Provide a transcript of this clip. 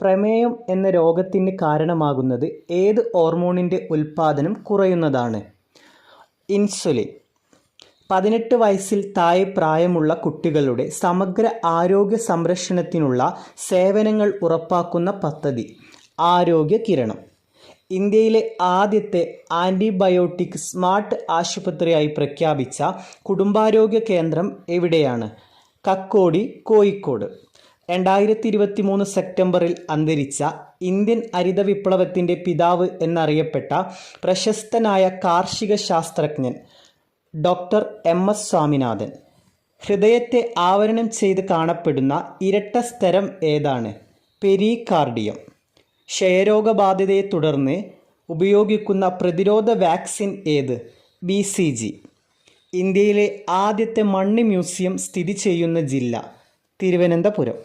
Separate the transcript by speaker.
Speaker 1: പ്രമേയം എന്ന രോഗത്തിന് കാരണമാകുന്നത് ഏത് ഹോർമോണിൻ്റെ ഉൽപ്പാദനം കുറയുന്നതാണ്? ഇൻസുലിൻ. 18 വയസ്സിൽ താഴെ പ്രായമുള്ള കുട്ടികളുടെ സമഗ്ര ആരോഗ്യ സംരക്ഷണത്തിനുള്ള സേവനങ്ങൾ ഉറപ്പാക്കുന്ന പദ്ധതി ആരോഗ്യ കിരണം. ഇന്ത്യയിലെ ആദ്യത്തെ ആൻറ്റിബയോട്ടിക് സ്മാർട്ട് ആശുപത്രിയായി പ്രഖ്യാപിച്ച കുടുംബാരോഗ്യ കേന്ദ്രം എവിടെയാണ്? കക്കോടി, കോഴിക്കോട്. 2023 സെപ്റ്റംബറിൽ അന്തരിച്ച ഇന്ത്യൻ ഹരിത വിപ്ലവത്തിൻ്റെ പിതാവ് എന്നറിയപ്പെട്ട പ്രശസ്തനായ കാർഷിക ശാസ്ത്രജ്ഞൻ ഡോക്ടർ MS സ്വാമിനാഥൻ. ഹൃദയത്തെ ആവരണം ചെയ്ത് കാണപ്പെടുന്ന ഇരട്ട സ്തരം ഏതാണ്? പെരികാർഡിയം. ക്ഷയരോഗബാധിതയെ തുടർന്ന് ഉപയോഗിക്കുന്ന പ്രതിരോധ വാക്സിൻ ഏത്? BCG. ഇന്ത്യയിലെ ആദ്യത്തെ മണ്ണ് മ്യൂസിയം സ്ഥിതി ചെയ്യുന്ന ജില്ല? തിരുവനന്തപുരം.